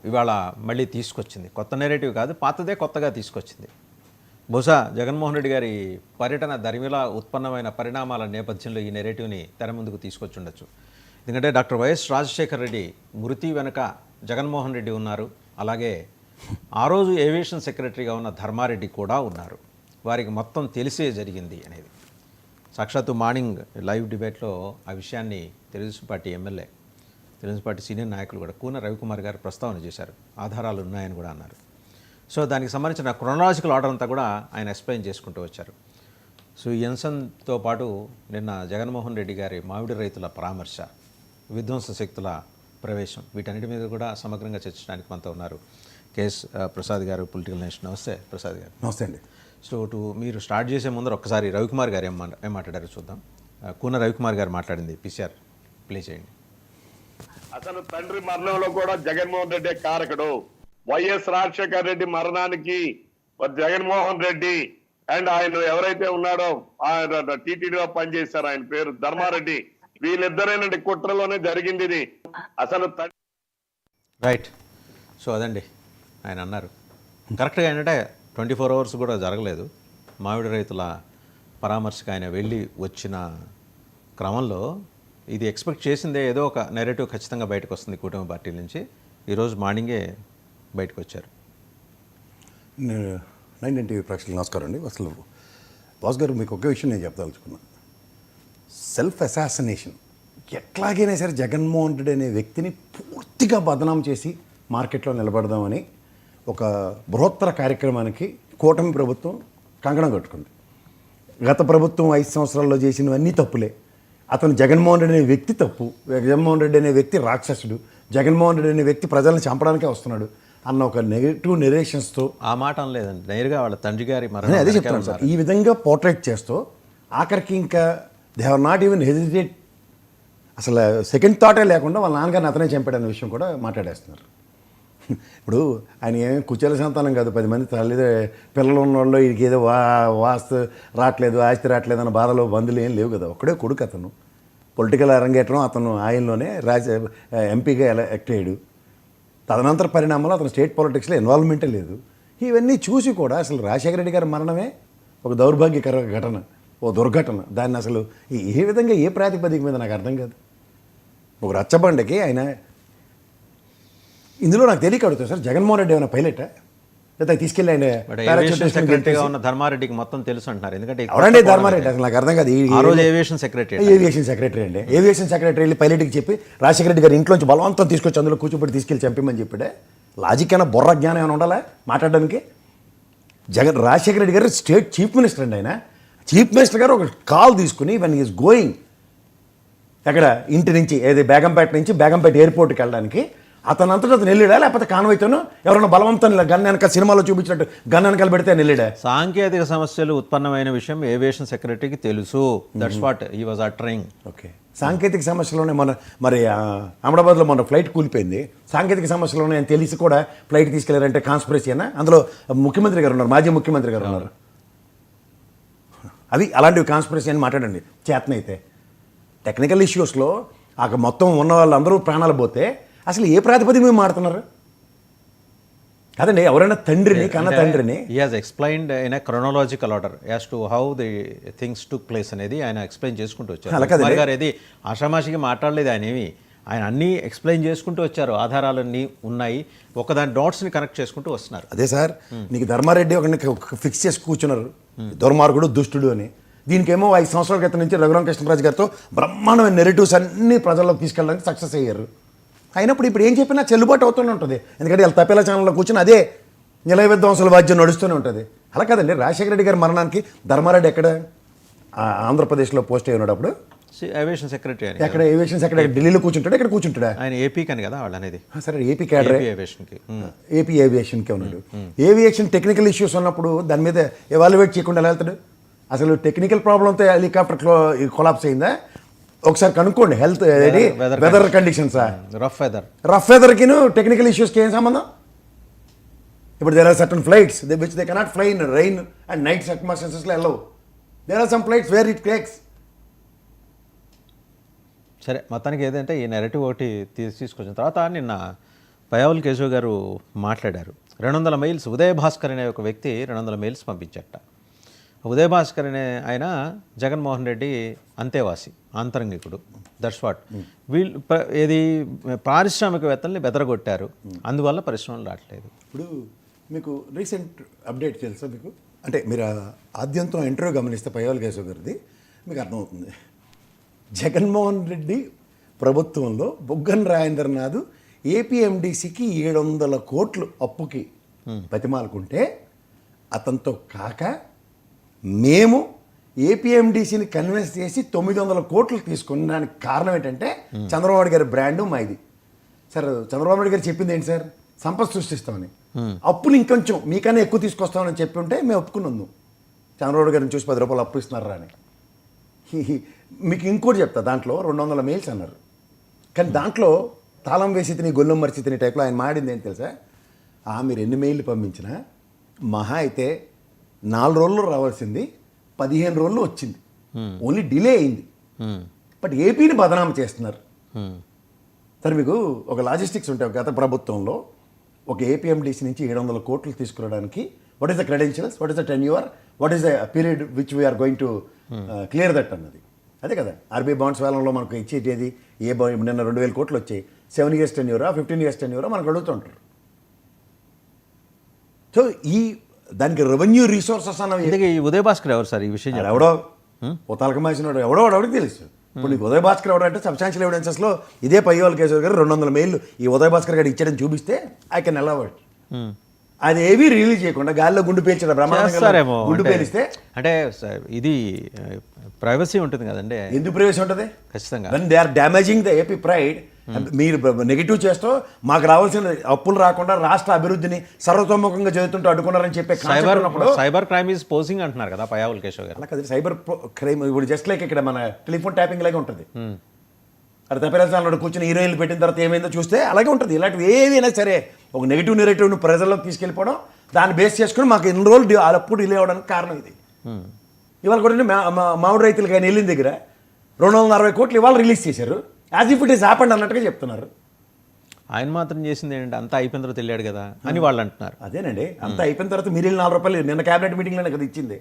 ఇవాళ మళ్ళీ తీసుకొచ్చింది. కొత్త నెరేటివ్ కాదు, పాతదే కొత్తగా తీసుకొచ్చింది. బహుశా జగన్మోహన్ రెడ్డి గారి పర్యటన దరిమిలా ఉత్పన్నమైన పరిణామాల నేపథ్యంలో ఈ నెరేటివ్ని తెర ముందుకు తీసుకొచ్చి ఉండొచ్చు. ఎందుకంటే డాక్టర్ వైఎస్ రాజశేఖర రెడ్డి మృతి వెనుక జగన్మోహన్ రెడ్డి ఉన్నారు. అలాగే ఆ రోజు ఏవియేషన్ సెక్రటరీగా ఉన్న ధర్మారెడ్డి కూడా ఉన్నారు. వారికి మొత్తం తెలిసే జరిగింది అనేది సాక్షాత్తు మార్నింగ్ లైవ్ డిబేట్లో ఆ విషయాన్ని Telugu Desam party MLA, Telugu Desam party senior నాయకులు కూడా కూన రవికుమార్ గారు ప్రస్తావన చేశారు. ఆధారాలు ఉన్నాయని కూడా అన్నారు. సో దానికి సంబంధించిన క్రొనాలజికల్ ఆర్డర్ అంతా కూడా ఆయన ఎక్స్ప్లెయిన్ చేసుకుంటూ వచ్చారు. సో ఈ అంశంతో పాటు నిన్న జగన్మోహన్ రెడ్డి గారి మామిడి రైతుల పరామర్శ, విధ్వంస శక్తుల ప్రవేశం, వీటన్నిటి మీద కూడా సమగ్రంగా చర్చించడానికి మనతో ఉన్నారు కేఎస్ ప్రసాద్ గారు, పొలిటికల్ నేషన్. నమస్తే ప్రసాద్ గారు. నమస్తే అండి. సో మీరు స్టార్ట్ చేసే ముందర ఒక్కసారి రవికుమార్ గారు ఏం మాట్లాడారో చూద్దాం. కూన రవికుమార్ గారు మాట్లాడింది పిసిఆర్ ప్లే చేయండి. అసలు తండ్రి మరణంలో కూడా జగన్మోహన్ రెడ్డి కారకుడు. వైఎస్ రాజశేఖర రెడ్డి మరణానికి జగన్మోహన్ రెడ్డి అండ్ ఆయన ఎవరైతే ఉన్నాడో ఆయన టీటీడీలో పనిచేశారు, ఆయన పేరు ధర్మారెడ్డి, వీళ్ళిద్దరేనండి కుట్రలోనే జరిగింది ఇది. అసలు రైట్. సో అదండి ఆయన అన్నారు. కరెక్ట్గా ఏంటంటే 24 hours కూడా జరగలేదు. మామిడి రైతుల పరామర్శకు ఆయన వెళ్ళి వచ్చిన క్రమంలో ఇది ఎక్స్పెక్ట్ చేసిందే, ఏదో ఒక నెరేటివ్ ఖచ్చితంగా బయటకు వస్తుంది కూటమి పార్టీల నుంచి. ఈరోజు మార్నింగే బయటకు వచ్చారు. 9 టీవీ ప్రేక్షకులకు నమస్కారం అండి. అసలు బాస్ గారు, మీకు ఒకే విషయం నేను చెప్పదలుచుకున్నా. సెల్ఫ్ అసాసినేషన్ ఎట్లాగైనా సరే జగన్మోహన్ రెడ్డి అనే వ్యక్తిని పూర్తిగా బదనాం చేసి మార్కెట్లో నిలబడదామని ఒక బృహత్తర కార్యక్రమానికి కూటమి ప్రభుత్వం కంకణం కట్టుకుంది. గత ప్రభుత్వం 5 సంవత్సరాల్లో చేసినవన్నీ తప్పులే. అతను జగన్మోహన్ రెడ్డి అనే వ్యక్తి తప్పు, జగన్మోహన్ రెడ్డి అనే వ్యక్తి రాక్షసుడు, జగన్మోహన్ రెడ్డి అనే వ్యక్తి ప్రజలను చంపడానికే వస్తున్నాడు అన్న ఒక నెగిటివ్ నెరేషన్స్తో, ఆ మాట అనలేదండి, నేరుగా వాళ్ళ తండ్రి గారి అదే చెప్తాను సార్, ఈ విధంగా పోర్ట్రేట్ చేస్తూ ఆఖరికి ఇంకా they are not even hesitate, అసలు సెకండ్ థాటే లేకుండా వాళ్ళ నాన్నగారిని అతనే చంపాడన్న విషయం కూడా మాట్లాడేస్తున్నారు. ఇప్పుడు ఆయన ఏమేమి కుచేల సంతానం కాదు, 10 మంది పిల్లలు ఉన్న వాళ్ళు వీడికి ఏదో వాస్తు రావట్లేదు, ఆస్తి రావట్లేదు అన్న బాధలో బంధువులు ఏం లేవు కదా. ఒక్కడే కొడుకు అతను. పొలిటికల్ అరంగేట్రం అతను ఆయనలోనే ఎంపీగా ఎలక్ట్ అయ్యాడు. తదనంతర పరిణామాలు అతను స్టేట్ పాలిటిక్స్లో ఇన్వాల్వ్మెంటే లేదు. ఇవన్నీ చూసి కూడా అసలు రాజశేఖర రెడ్డి గారి మరణమే ఒక దౌర్భాగ్యకర ఘటన, ఓ దుర్ఘటన. దాన్ని అసలు ఏ విధంగా, ఏ ప్రాతిపదిక మీద నాకు అర్థం కాదు. ఒక రచ్చబండకి ఆయన ఇందులో నాకు తెలియక అడుగుతాను సార్, జగన్మోహన్ రెడ్డి ఏమైనా పైలటా, లేదా తీసుకెళ్ళి ఆయన సెక్రటరీగా ఉన్న ధర్మారెడ్డికి మొత్తం తెలుసు అంటున్నారు. ఎందుకంటే ఎవరండి ధర్మారెడ్డి? అసలు నాకు అర్థం కాదు. ఏవియేషన్ సెక్రటరీ అండి. ఏవియేషన్ సెక్రటరీ వెళ్ళి పైలట్కి చెప్పి రాజశేఖర రెడ్డి గారి ఇంట్లోంచి బలవంతం తీసుకొచ్చి అందులో కూర్చోబెట్టి తీసుకెళ్ళి చంపమని చెప్పాడే. లాజిక్ అయినా, బుర్ర జ్ఞానం ఏమైనా ఉండాలా మాట్లాడడానికి? రాజశేఖర రెడ్డి గారు స్టేట్ చీఫ్ మినిస్టర్ అండి. ఆయన చీఫ్ మినిస్టర్ గారు ఒక కాల్ తీసుకుని వన్ ఈజ్ గోయింగ్ ఎక్కడ ఇంటి నుంచి, ఏది బేగంపేట నుంచి బేగంపేట ఎయిర్పోర్ట్కి వెళ్ళడానికి అతను అంతటా అతను వెళ్ళాడా, లేకపోతే కాన్వాయ్తోనో ఎవరైనా బలవంతం గన్ వెనక సినిమాలో చూపించినట్టు గన్ వెనకాల పెడితే ఆయన వెళ్ళాడా? సాంకేతిక సమస్యలు ఉత్పన్నమైన విషయం ఏవియేషన్ సెక్రటరీకి తెలుసు. That's what he was uttering. Okay, సాంకేతిక సమస్యలోనే మరి అహ్మదాబాద్లో మొన్న ఫ్లైట్ కూలిపోయింది. సాంకేతిక సమస్యలోనే ఆయన తెలిసి కూడా ఫ్లైట్ తీసుకెళ్లారంటే కాన్స్పిరసీ అయినా? అందులో ముఖ్యమంత్రి గారు ఉన్నారు, మాజీ ముఖ్యమంత్రి గారు ఉన్నారు. అవి అలాంటివి కాన్స్పిరసీ అని మాట్లాడండి చేతనైతే. టెక్నికల్ ఇష్యూస్లో మొత్తం ఉన్న వాళ్ళందరూ ప్రాణాలు పోతే అసలు ఏ ప్రాతిపదిక మీద మాడుతున్నారు కదండి? ఎవరైనా తండ్రిని, కన్న తండ్రిని he has explained in a chronological order as to how the things took place అనేది ఆయన ఎక్స్ప్లెయిన్ చేసుకుంటూ వచ్చారు. గారు ఏది ఆషామాషిగా మాట్లాడలేదు ఆయన. ఆయన అన్నీ ఎక్స్ప్లెయిన్ చేసుకుంటూ వచ్చారు. ఆధారాలన్నీ ఉన్నాయి, ఒకదాని డాట్స్ని కనెక్ట్ చేసుకుంటూ వస్తున్నారు. అదే సార్, నీకు ధర్మారెడ్డి ఒకరిని ఫిక్స్ చేసి కూర్చున్నారు, దుర్మార్గుడు, దుష్టుడు అని. దీనికేమో 5 సంవత్సరాల క్రితం నుంచి రఘురామ కృష్ణరాజు గారితో బ్రహ్మాండమైన నెరేటివ్స్ అన్నీ ప్రజల్లోకి తీసుకెళ్ళడానికి సక్సెస్ అయ్యారు. అయినప్పుడు ఇప్పుడు ఏం చెప్పినా చెల్లుబాటు అవుతూనే ఉంటుంది. ఎందుకంటే వీళ్ళ తపేలా ఛానల్లో కూర్చొని అదే నిలయ విధ్వంసుల వాద్యం నడుస్తూనే ఉంటుంది. అలా కదండి, రాజశేఖర రెడ్డి గారి మరణానికి ధర్మారెడ్డి ఎక్కడ ఆంధ్రప్రదేశ్లో పోస్ట్ అయి ఉన్నాడు అప్పుడు ఏవియేషన్ సెక్రటరీ అని. ఎక్కడ ఏవియేషన్ సెక్రటరీ ఢిల్లీలో కూర్చుంటాడు, ఎక్కడ కూర్చుంటాడా? ఆయన ఏపీ కని కదా వాళ్ళు అనేది. సరే, ఏపీ క్యాడర్, ఏపీ ఏవియేషన్కే ఉన్నాడు. ఏవియేషన్ టెక్నికల్ ఇష్యూస్ ఉన్నప్పుడు దాని మీద ఎవాల్యుయేట్ చేయకుండా ఎలా వెళ్తాడు? అసలు టెక్నికల్ ప్రాబ్లంతో హెలికాప్టర్ కొలాప్స్ అయిందా? ఒకసారి కనుక్కోండి. హెల్త్ వెదర్ కండిషన్స్, రఫ్ వెదర్కిను టెక్నికల్ ఇష్యూస్కి ఏం సంబంధం? ఇప్పుడు there are certain flights which they cannot fly in rain and night సర్కమ్స్టాన్సెస్లో వెళ్ళవు. There are some flights where it cracks. సరే, మొత్తానికి ఏదంటే ఈ నెరేటివ్ ఒకటి తీసుకొచ్చిన తర్వాత నిన్న పయావుల్ కేశవ్ గారు మాట్లాడారు. 200 మెయిల్స్ ఉదయ్ భాస్కర్ అనే ఒక వ్యక్తి 200 మెయిల్స్ పంపించట. ఉదయ్ భాస్కర్ అనే ఆయన జగన్మోహన్ రెడ్డి అంతేవాసి, ఆంతరంగికుడు. That's what. వీళ్ళు ఏది పారిశ్రామికవేత్తల్ని బెదరగొట్టారు, అందువల్ల పరిశ్రమలు రావట్లేదు. ఇప్పుడు మీకు రీసెంట్ అప్డేట్ తెలుసా మీకు? అంటే మీరు ఆద్యంతం ఇంటర్వ్యూ గమనిస్తే పయ్యావుల కేశవ్ గారిది మీకు అర్థమవుతుంది. జగన్మోహన్ రెడ్డి ప్రభుత్వంలో బుగ్గన రాజేంద్రనాథ్ ఏపీఎండిసికి 700 కోట్లు అప్పుకి బతిమాలుకుంటే అతనితో కాక మేము ఏపీఎండిసిని కన్విన్స్ చేసి 900 కోట్లు తీసుకున్నానికి కారణం ఏంటంటే చంద్రబాబు నాయుడు గారి బ్రాండు మాది. సార్ చంద్రబాబు నాయుడు గారు చెప్పింది ఏంటి సార్? సంపద సృష్టిస్తామని. అప్పులు ఇంకొంచెం మీకన్నా ఎక్కువ తీసుకొస్తామని చెప్పి ఉంటే మేము ఒప్పుకున్నాము. చంద్రబాబు గారిని చూసి 10 రూపాయలు అప్పు ఇస్తున్నారా అని. మీకు ఇంకోటి చెప్తా, దాంట్లో 200 మెయిల్స్ అన్నారు, కానీ దాంట్లో తాళం వేసి తిని గొల్లం మరిచి తిని టైప్లో ఆయన మాడింది ఏంటి తెలుసా? మీరు ఎన్ని మెయిల్లు పంపించినా మహా అయితే 4 రోజుల్లో రావాల్సింది 15 రోజుల్లో వచ్చింది. ఓన్లీ డిలే అయింది. బట్ ఏపీని బదనామా చేస్తున్నారు. సరే మీకు ఒక లాజిస్టిక్స్ ఉంటాయి. గత ప్రభుత్వంలో ఒక ఏపీఎండిసి నుంచి 700 కోట్లు తీసుకురావడానికి what is the credentials, what is the tenure, what is the period which we're going to clear that అన్నది. అదే కదా ఆర్బీఐ బాండ్స్ వేలంలో మనకు ఇచ్చేది. నిన్న 2000 కోట్లు వచ్చాయి. 7 years టెన్యూరా, 15 years టెన్యూరా మనకు అడుగుతుంటారు. సో దానికి రెవెన్యూ రిసోర్సెస్ అన్నవి ఇంతకీ ఈ ఉదయ్ భాస్కర్ ఎవరు సార్ ఈ విషయం? ఎవడో ఓ తలకమాసినాడు, ఎవడికి తెలుసు. ఇప్పుడు నీకు ఉదయ్ భాస్కర్ ఎవడంటే సబ్స్టాన్షియల్ ఎవిడెన్సెస్లో ఇదే పయ్యావుల కేశవ్ గారు 200 మెయిల్ ఈ ఉదయ్ భాస్కర్ గారు ఇచ్చాడని చూపిస్తే ఐ కెన్ అలౌ ఇట్. అది ఏవి రిలీజ్ చేయకుండా గాల్లో గుండు పేల్చడం, బ్రహ్మాండంగా గుండు పేలిస్తే అంటే ఇది ప్రైవసీ ఉంటుంది కదండి. ఎందుకు ప్రైవసీ ఉంటుంది? ఖచ్చితంగా. They are damaging the AP pride. మీరు నెగిటివ్ చేస్తూ మాకు రావాల్సిన అప్పులు రాకుండా రాష్ట్ర అభివృద్ధిని సర్వతోముఖంగా చదువుతుంటూ అడ్డుకున్నారని చెప్పే సైబర్ క్రైమ్ ఈజ్ పోసింగ్ అంటున్నారు కదా పయావుల్ కేశవ్ గారు. అలా కదా సైబర్ క్రైమ్ ఇప్పుడు జస్ట్ లైక్ ఇక్కడ మన టెలిఫోన్ ట్యాపింగ్ లాగే ఉంటుంది. అది తప్పేరాజు కూర్చొని హీరోయిన్లు పెట్టిన తర్వాత ఏమైందో చూస్తే అలాగే ఉంటుంది. ఇలాంటివి ఏవైనా సరే ఒక నెగిటివ్ నెరేటివ్ను ప్రజల్లోకి తీసుకెళ్ళిపోవడం, దాన్ని బేస్ చేసుకుని మాకు ఎన్ని రోజులు అప్పుడు డిలే అవ్వడానికి కారణం ఇది. ఇవాళ కూడా మామిడి రైతులకి ఆయన వెళ్ళిన దగ్గర 240 కోట్లు ఇవాళ రిలీజ్ చేశారు. As if it is happened అన్నట్టుగా చెప్తున్నారు. ఆయన మాత్రం చేసింది ఏంటంటే అంతా అయిపోయిన తర్వాత వెళ్ళాడు కదా అని వాళ్ళు అంటున్నారు. అదేనండి, అంతా అయిపోయిన తర్వాత మీరు 4 రూపాయలు నిన్న క్యాబినెట్ మీటింగ్లోనే కదా ఇచ్చింది.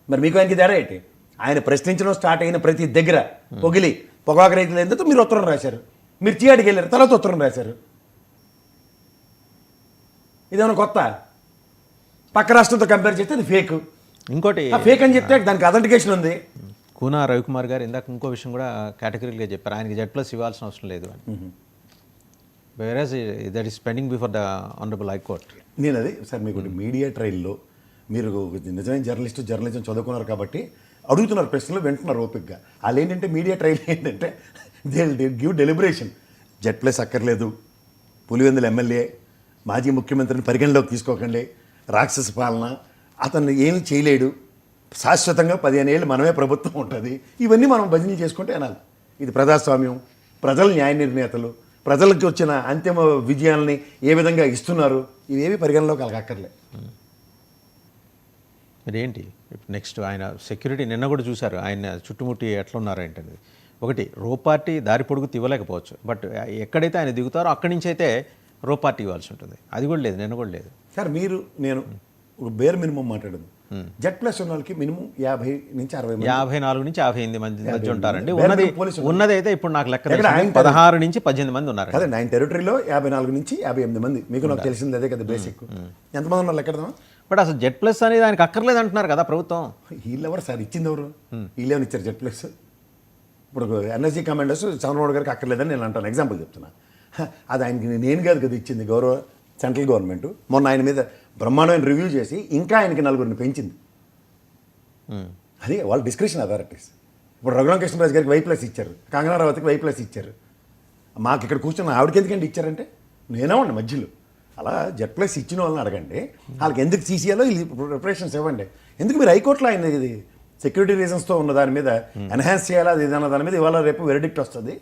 మరి మీకు ఆయనకి తేడా ఏంటి? ఆయన ప్రశ్నించడం స్టార్ట్ అయిన ప్రతి దగ్గర పొగిలి పొగాకు రైతులు ఎందుకు మీరు ఉత్తరం రాశారు, మీరు చీయాడికి వెళ్ళారు, తర్వాత ఉత్తరం రాశారు. ఇదేమన్నా కొత్త? పక్క రాష్ట్రంతో కంపేర్ చేస్తే అది ఫేక్. ఇంకోటి ఫేక్ అని చెప్తే దానికి అథెంటికేషన్ ఉంది. కూనా రవికుమార్ గారు ఇందాక ఇంకో విషయం కూడా కేటగిరీగా చెప్పారు, ఆయనకి Z+ ఇవ్వాల్సిన అవసరం లేదు అని. Whereas that is pending before the honourable high court. నేను అది సార్ మీకు మీడియా ట్రయల్లో మీరు నిజమైన జర్నలిజం చదువుకున్నారు కాబట్టి అడుగుతున్నారు ప్రశ్నలు, వింటున్నారు ఓపిక్గా. వాళ్ళు ఏంటంటే మీడియా ట్రయల్ ఏంటంటే దే గివ్ డెలిబరేషన్. Z+ అక్కర్లేదు, పులివెందుల ఎమ్మెల్యే మాజీ ముఖ్యమంత్రిని పరిగణలోకి తీసుకోకండి, రాక్షస పాలన, అతను ఏమి చేయలేడు, శాశ్వతంగా 15 ఏళ్ళు మనమే ప్రభుత్వం ఉంటుంది. ఇవన్నీ మనం భజనలు చేసుకుంటే అనాలి. ఇది ప్రజాస్వామ్యం, ప్రజల న్యాయ నిర్ణేతలు, ప్రజలకి వచ్చిన అంతిమ విజయాల్ని ఏ విధంగా ఇస్తున్నారు, ఇవేవి పరిగణలోకి అక్కర్లే. మరేంటి నెక్స్ట్ ఆయన సెక్యూరిటీ నిన్న కూడా చూశారు, ఆయన చుట్టుముట్టి ఎట్లా ఉన్నారు ఏంటనేది. ఒకటి రో పార్టీ దారి పొడుగు తివ్వలేకపోవచ్చు, బట్ ఎక్కడైతే ఆయన దిగుతారో అక్కడి నుంచి అయితే రో పార్టీ ఇవ్వాల్సి ఉంటుంది. అది కూడా లేదు, నిన్న కూడా లేదు. సార్ నేను ఒక బేర్ మినిమం మాట్లాడదు. Z+ ఉన్న వాళ్ళకి మినిమం 50 నుంచి 60 మంది, 54 నుంచి 58 మంది మధ్య ఉంటారండి. ఉన్నది అయితే ఇప్పుడు నాకు లెక్క 16 నుంచి 18 మంది ఉన్నారు. అదే 9 టెరిటరీలో 54 నుంచి 58 మంది. మీకు నాకు తెలిసింది అదే కదా బేసిక్. ఎంతమంది ఉన్నారు లెక్కడదామా? బట్ అసలు Z+ అనేది ఆయనకు అక్కర్లేదు అంటున్నారు కదా ప్రభుత్వం. వీళ్ళెవరు సార్ ఇచ్చింది? ఎవరు వీళ్ళేమని ఇచ్చారు Z+? ఇప్పుడు ఎన్ఎస్జీ కమాండర్స్ చంద్రబాబు గారికి అక్కర్లేదని నేను అంటాను, ఎగ్జాంపుల్ చెప్తున్నా. అది ఆయనకి నేను కాదు కదా ఇచ్చింది, గౌరవ సెంట్రల్ గవర్నమెంట్. మొన్న ఆయన మీద బ్రహ్మాండమైన రివ్యూ చేసి ఇంకా ఆయనకి 4 పెంచింది. అది వాళ్ళ డిస్క్రిప్షన్ అథారిటీస్. ఇప్పుడు రఘురామకృష్ణరాజు గారికి Y+ ఇచ్చారు, కంగనా రావత్కి Y+ ఇచ్చారు. మాకు ఇక్కడ కూర్చున్న ఆవిడకి ఎందుకంటే ఇచ్చారంటే నేనేమండి మధ్యలో. అలా Z+ ఇచ్చిన వాళ్ళని అడగండి, వాళ్ళకి ఎందుకు తీసేయాలో ప్రిపరేషన్స్ ఇవ్వండి. ఎందుకు మీరు హైకోర్టులో ఆయన ఇది సెక్యూరిటీ రీజన్స్తో ఉన్న దాని మీద ఎన్హాన్స్ చేయాలా అది ఏదన్నా దాని మీద ఇవాళ రేపు వెరిడిక్ట్ వస్తుంది,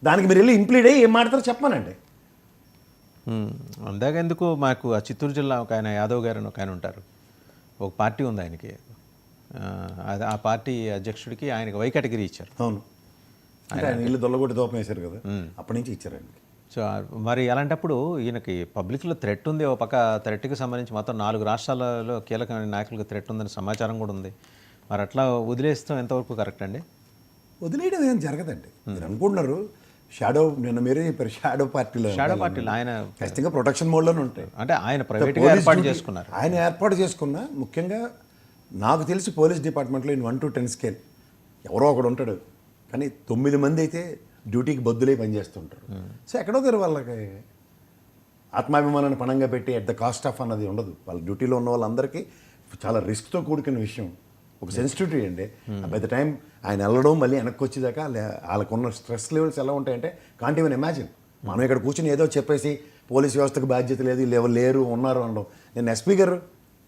దానికి మీరు వెళ్ళి ఇంప్లీడ్ అయ్యి ఏం మాట్లాడతారో చెప్పానండి. అందాక ఎందుకు మాకు ఆ చిత్తూరు జిల్లా ఒక ఆయన యాదవ్ గారు అని ఒక ఆయన ఉంటారు, ఒక పార్టీ ఉంది ఆయనకి, ఆ పార్టీ అధ్యక్షుడికి ఆయనకి Y కేటగిరీ ఇచ్చారు. అవును, అంటే ఆయన ఇల్లు దొల్లగొట్టి దోపం వేశారు కదా, అప్పటి నుంచి ఇచ్చారు ఆయనకి. సో మరి అలాంటప్పుడు ఈయనకి పబ్లిక్లో థ్రెట్ ఉంది. ఓ పక్క థ్రెట్కి సంబంధించి మొత్తం 4 రాష్ట్రాలలో కీలకమైన నాయకులకు థ్రెట్ ఉందని సమాచారం కూడా ఉంది. మరి అట్లా వదిలేస్తాం ఎంతవరకు కరెక్ట్ అండి? వదిలేయడం ఏం జరగదండి. మీరు అనుకుంటున్నారు షాడో, నిన్న మీరే చెప్పారు షాడో పార్టీలో ఆయన ఖచ్చితంగా ప్రొటెక్షన్ మోడ్లోనే ఉంటాయి. అంటే ఆయన ప్రైవేట్గా ఏర్పాటు చేసుకున్నారు. ఆయన ఏర్పాటు చేసుకున్న ముఖ్యంగా నాకు తెలిసి పోలీస్ డిపార్ట్మెంట్లో ఇన్ 1 to 10 స్కేల్ ఎవరో ఒకడు ఉంటాడు, కానీ 9 మంది అయితే డ్యూటీకి బద్దులై పనిచేస్తుంటారు. సో ఎక్కడో దగ్గర వాళ్ళకి ఆత్మాభిమానాన్ని పణంగా పెట్టి ఎట్ ద కాస్ట్ ఆఫ్ అన్నది ఉండదు. వాళ్ళ డ్యూటీలో ఉన్న వాళ్ళందరికీ చాలా రిస్క్తో కూడుకున్న విషయం, ఒక సెన్సిటివిటీ అండి. బై ద టైం ఆయన వెళ్ళడం మళ్ళీ వెనక్కి వచ్చేదాకా వాళ్ళకున్న స్ట్రెస్ లెవెల్స్ ఎలా ఉంటాయంటే కాంట్ ఈవెన్ ఇమాజిన్. మనం ఇక్కడ కూర్చొని ఏదో చెప్పేసి పోలీస్ వ్యవస్థకు బాధ్యత లేదు, లేరు ఉన్నారు అనడం. నేను ఎస్పీ గారు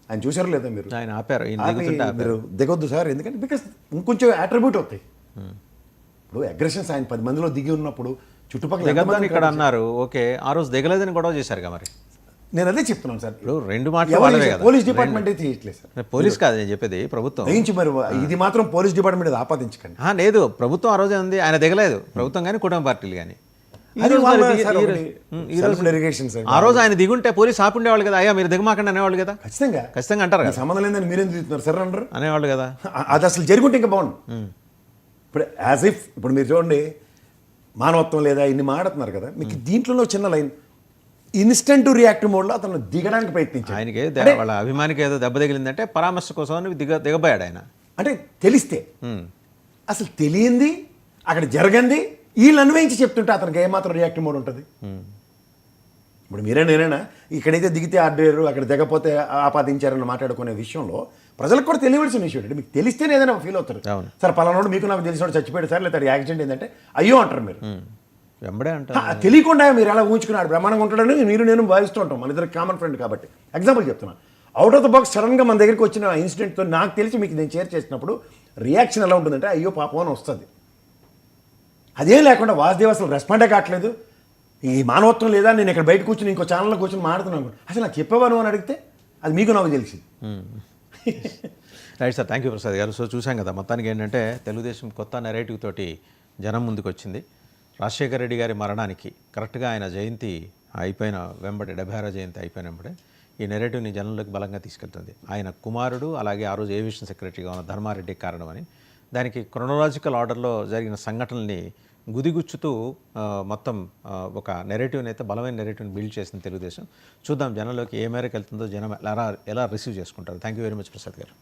ఆయన చూసారో లేదా మీరు? ఆయన ఆపారు, మీరు దిగొద్దు సార్, ఎందుకంటే బికాస్ ఇంకొంచెం అట్రిబ్యూట్ అవుతాయి. ఇప్పుడు అగ్రెషన్స్ ఆయన 10 మందిలో దిగి ఉన్నప్పుడు చుట్టుపక్కల దిగద్దని ఇక్కడ అన్నారు. ఓకే, ఆ రోజు దిగలేదని గొడవ చేశారుగా. మరి నేను అదే చెప్తున్నాను సార్. ఇప్పుడు 2 మాటలు పోలీస్ డిపార్ట్మెంట్ అయితే చేయట్లేదు సార్. పోలీస్ కాదు నేను చెప్పేది, ప్రభుత్వం దయించి మరి ఇది మాత్రం పోలీస్ డిపార్ట్మెంట్ మీద ఆపాదించకండి. లేదు, ప్రభుత్వం ఆ రోజే ఉంది, ఆయన దిగలేదు. ప్రభుత్వం కానీ కుటుంబ పార్టీలు కానీ ఆ రోజు ఆయన దిగుంటే పోలీస్ ఆపుండేవాళ్ళు కదా. అయ్యా మీరు దిగమాకండి అనేవాళ్ళు కదా. ఖచ్చితంగా అంటారు కదా. సంబంధం లేదని మీరేం దిగుతున్నారు సార్ అంటారు అనేవాళ్ళు కదా. అది అసలు జరుగుంటే ఇంకా బాగుండు. ఇప్పుడు యాజ్ ఇఫ్ ఇప్పుడు మీరు చూడండి మానవత్వం లేదా ఇన్ని మాడుతున్నారు కదా, మీకు దీంట్లో చిన్న లైన్ ఇన్స్టెంట్ రియాక్టివ్ మోడ్లో అతను దిగడానికి ప్రయత్నించాడు. ఆయనకి వాళ్ళ అభిమానికి ఏదో దెబ్బ తగిలిందంటే పరామర్శ కోసం దిగబోయాడు ఆయన. అంటే తెలిస్తే అసలు తెలియంది అక్కడ జరగంది వీళ్ళు అన్వయించి చెప్తుంటే అతనికి ఏమాత్రం రియాక్టివ్ మోడ్ ఉంటుంది. ఇప్పుడు నేనైనా ఇక్కడైతే దిగితే ఆర్డర్, అక్కడ దిగపోతే ఆపాదించారని మాట్లాడుకునే విషయంలో ప్రజలకు కూడా తెలియవలసిన విషయం అంటే మీకు తెలిస్తేనే ఏదైనా ఫీల్ అవుతారు. సార్ పలానాడు మీకు నాకు తెలిసినోడు చచ్చిపోయాడు సార్, లేదా యాక్సిడెంట్ ఏంటంటే అయ్యో అంటారు మీరు. వెంబడే అంటారు. తెలియకుండా మీరు ఎలా ఊహించుకున్నాడు బ్రహ్మాండంగా ఉంటాడని నేను భావిస్తూ ఉంటాం. మన ఇద్దరు కామన్ ఫ్రెండ్ కాబట్టి ఎగ్జాంపుల్ చెప్తున్నాను. అవుట్ ఆఫ్ ద బాక్స్ సడన్గా మన దగ్గరికి వచ్చిన ఇన్సిడెంట్తో నాకు తెలిసి మీకు నేను షేర్ చేసినప్పుడు రియాక్షన్ ఎలా ఉంటుందంటే అయ్యో పాపం అని వస్తుంది. అదేం లేకుండా వాసుదేవ్ అసలు రెస్పాండే కావట్లేదు, ఈ మానవత్వం లేదా, నేను ఇక్కడ బయట కూర్చొని ఇంకో ఛానల్లో కూర్చొని మాట్లాడుతున్నాను అసలు నాకు చెప్పేవాను అని అడిగితే అది మీకు నాకు తెలిసింది. Right sir, thank you Prasad గారు. సో చూసాం కదా, మొత్తానికి ఏంటంటే తెలుగుదేశం కొత్త నెరేటివ్ తోటి జనం ముందుకు వచ్చింది. రాజశేఖర రెడ్డి గారి మరణానికి కరెక్ట్గా ఆయన జయంతి అయిపోయిన వెంబడే 76వ జయంతి అయిపోయిన వెంబడే ఈ నెరేటివ్ని జనంలోకి బలంగా తీసుకెళ్తుంది. ఆయన కుమారుడు అలాగే ఆ రోజు ఏవియేషన్ సెక్రటరీగా ఉన్న ధర్మారెడ్డి కారణమని, దానికి క్రొనలాజికల్ ఆర్డర్లో జరిగిన సంఘటనల్ని గుదిగుచ్చుతూ మొత్తం ఒక నెరేటివ్ని అయితే బలమైన నెరేటివ్ని బిల్డ్ చేసింది తెలుగుదేశం. చూద్దాం జనంలోకి ఏ మేరకు వెళ్తుందో, జనం ఎలా రిసీవ్ చేసుకుంటారు. Thank you very much Prasad గారు.